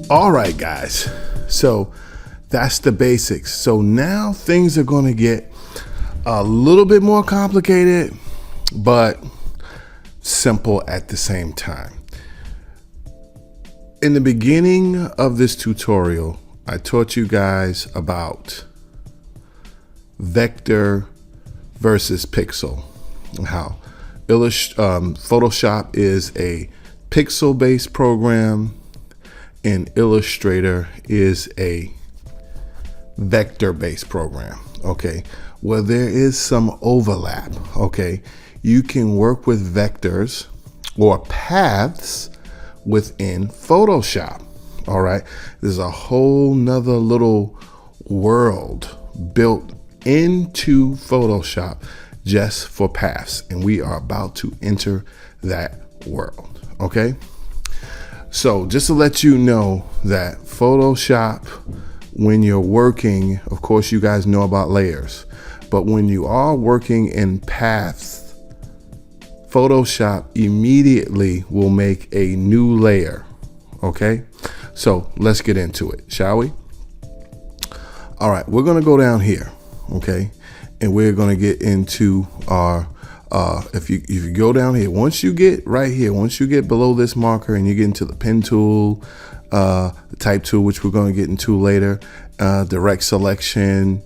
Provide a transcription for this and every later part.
All right, guys. So that's the basics. So now things are going to get a little bit more complicated, but simple at the same time. In the beginning of this tutorial, I taught you guys about vector versus pixel. How Photoshop is a pixel-based program and Illustrator is a vector-based program. Okay, well, there is some overlap. Okay, you can work with vectors or paths within Photoshop. All right, there's a whole nother little world built into Photoshop just for paths, and we are about to enter that world. Okay, so just to let you know that Photoshop, when you're working, of course you guys know about layers, but when you are working in paths, Photoshop immediately will make a new layer. Okay, so let's get into it, shall we? All right, we're gonna go down here, okay, and we're gonna get into our if you go down here, once you get right here, once you get below this marker and you get into the pen tool, the type tool, which we're going to get into later, direct selection,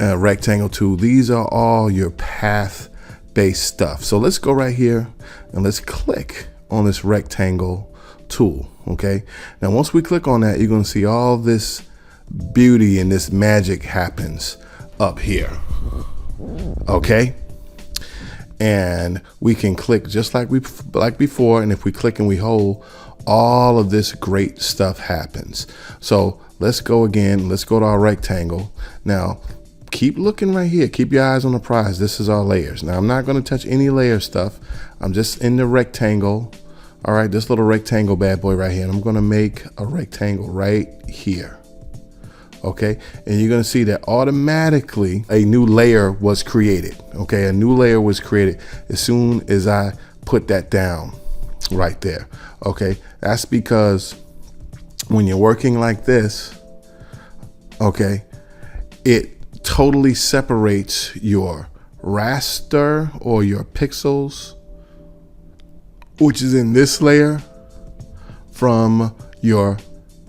rectangle tool, these are all your path based stuff. So let's go right here and let's click on this rectangle tool. Okay, now once we click on that, you're going to see all this beauty and this magic happens up here. Okay, and we can click just like before, and if we click and we hold, all of this great stuff happens. So let's go again. Let's go to our rectangle. Now keep looking right here, keep your eyes on the prize. This is our layers. Now I'm not going to touch any layer stuff. I'm just in the rectangle. All right, this little rectangle bad boy right here, and I'm going to make a rectangle right here. Okay, and you're going to see that automatically a new layer was created. Okay, a new layer was created as soon as I put that down right there. Okay, that's because when you're working like this, okay, it totally separates your raster or your pixels, which is in this layer, from your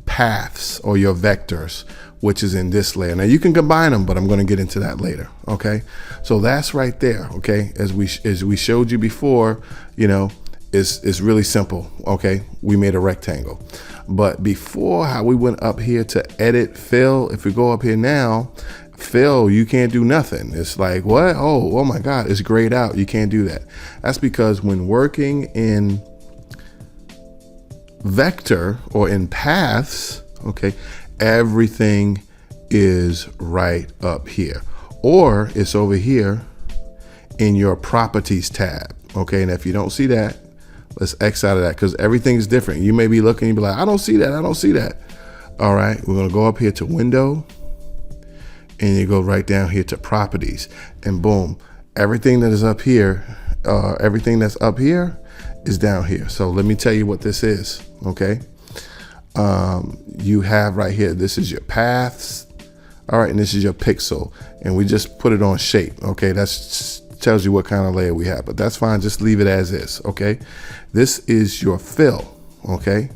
paths or your vectors, which is in this layer. Now you can combine them, but I'm going to get into that later. Okay, so that's right there. Okay, as we showed you before, you know, it's really simple. Okay, we made a rectangle, but before, how we went up here to edit fill, if we go up here now, fill, you can't do nothing. It's like, what? Oh my God, it's grayed out. You can't do that. That's because when working in vector or in paths, okay, everything is right up here, or it's over here in your properties tab. Okay, and if you don't see that, let's X out of that, because everything's different. You may be looking and be like, I don't see that, I don't see that. All right, we're gonna go up here to window, and you go right down here to properties, and boom, everything that is up here, everything that's up here is down here. So let me tell you what this is. Okay, you have right here, this is your paths. All right, and this is your pixel, and we just put it on shape. Okay, that's tells you what kind of layer we have, but that's fine, just leave it as is. Okay, this is your fill. Okay,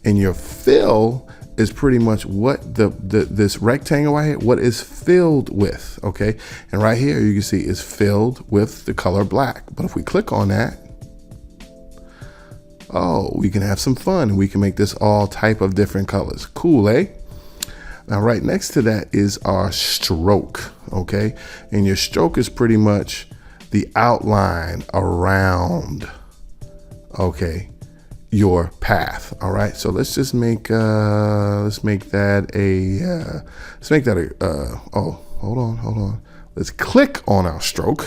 and your fill is pretty much what this rectangle right here, what is filled with. Okay, and right here you can see is filled with the color black, but if we click on that, oh, we can have some fun. We can make this all type of different colors. Cool, eh? Now, right next to that is our stroke, okay? And your stroke is pretty much the outline around, okay, your path. All right, so let's just make oh, hold on. Let's click on our stroke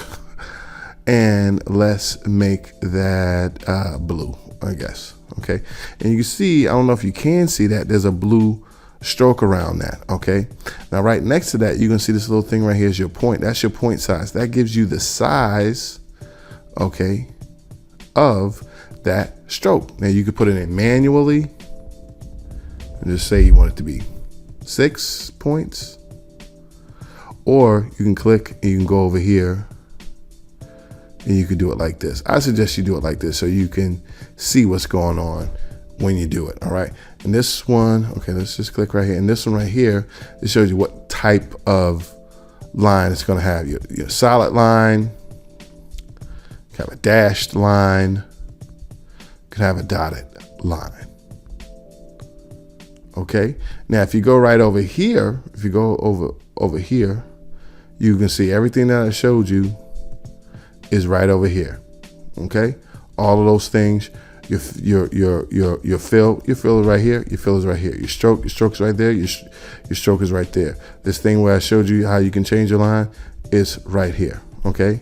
and let's make that blue, I guess. Okay, and you can see, I don't know if you can see that, there's a blue stroke around that. Okay, now right next to that, you can see this little thing right here is your point. That's your point size. That gives you the size, okay, of that stroke. Now you could put it in manually, and just say you want it to be 6 points. Or you can click and you can go over here and you can do it like this. I suggest you do it like this so you can see what's going on when you do it. All right. And this one, okay, let's just click right here. And this one right here, it shows you what type of line it's going to have. Your solid line, you can have a dashed line, you can have a dotted line. Okay. Now, if you go right over here, if you go over here, you can see everything that I showed you is right over here. Okay. All of those things, your fill is right here. Your fill is right here. Your stroke is right there. Your stroke is right there. This thing where I showed you how you can change your line is right here. Okay.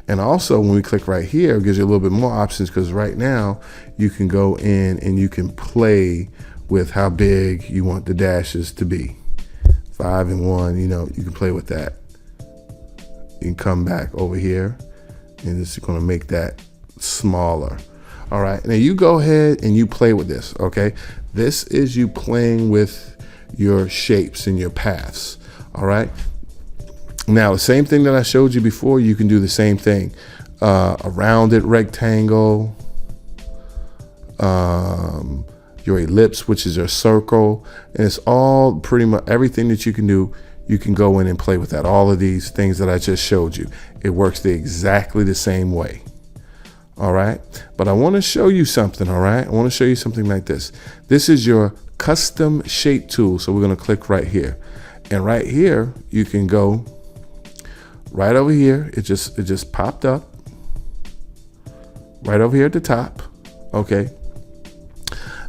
And also when we click right here, it gives you a little bit more options, because right now you can go in and you can play with how big you want the dashes to be. 5 and 1, you know, you can play with that. You can come back over here and this is going to make that smaller. All right. Now you go ahead and you play with this. Okay. This is you playing with your shapes and your paths. All right. Now, the same thing that I showed you before, you can do the same thing. A rounded rectangle, your ellipse, which is your circle. And it's all pretty much everything that you can do. You can go in and play with that. All of these things that I just showed you, it works exactly the same way. All right. But I want to show you something. All right. I want to show you something like this. This is your custom shape tool. So we're going to click right here, and right here, you can go right over here. It just popped up right over here at the top. Okay.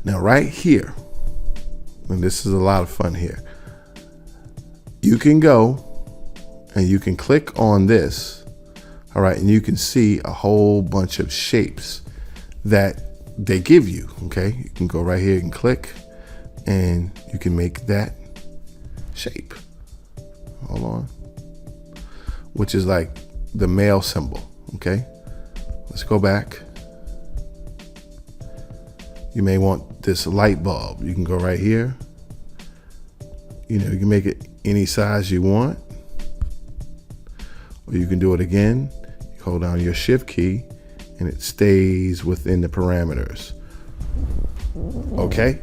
Now right here, and this is a lot of fun here, you can go and you can click on this. All right. And you can see a whole bunch of shapes that they give you. Okay. You can go right here and click and you can make that shape. Hold on. Which is like the male symbol. Okay. Let's go back. You may want this light bulb. You can go right here. You know, you can make it any size you want. Or you can do it again. You hold down your shift key and it stays within the parameters. Okay.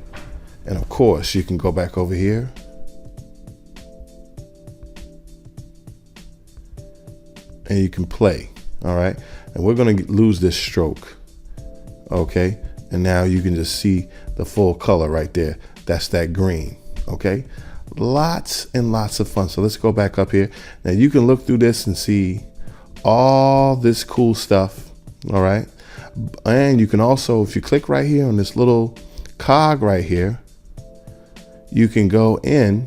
And of course you can go back over here. And you can play. All right. And we're going to lose this stroke. Okay. And now you can just see the full color right there. That's that green. Okay. Lots and lots of fun. So let's go back up here. Now you can look through this and see all this cool stuff. All right. And you can also, if you click right here on this little cog right here, you can go in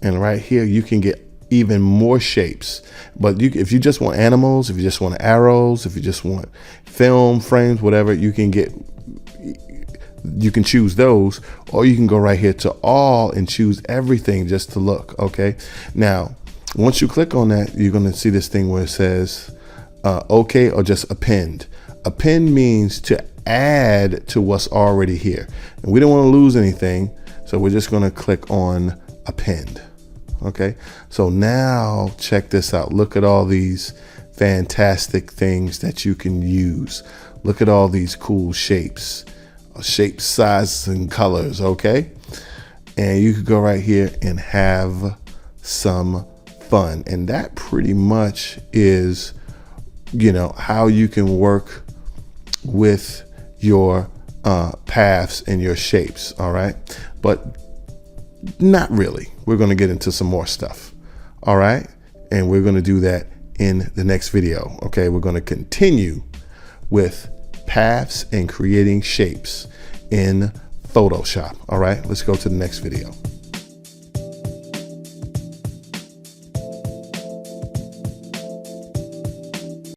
and right here, you can get even more shapes. But if you just want animals, if you just want arrows, if you just want film frames, whatever, you can choose those, or you can go right here to all and choose everything just to look. Okay. Now, once you click on that, you're going to see this thing where it says okay, or just append. Append means to add to what's already here. And we don't want to lose anything. So we're just going to click on append. Okay. So now check this out. Look at all these fantastic things that you can use. Look at all these cool shapes, sizes, and colors. Okay. And you could go right here and have some fun. And that pretty much is, you know, how you can work with your paths and your shapes. All right. But not really. We're going to get into some more stuff. All right. And we're going to do that in the next video. Okay. We're going to continue with paths and creating shapes in Photoshop. All right. Let's go to the next video.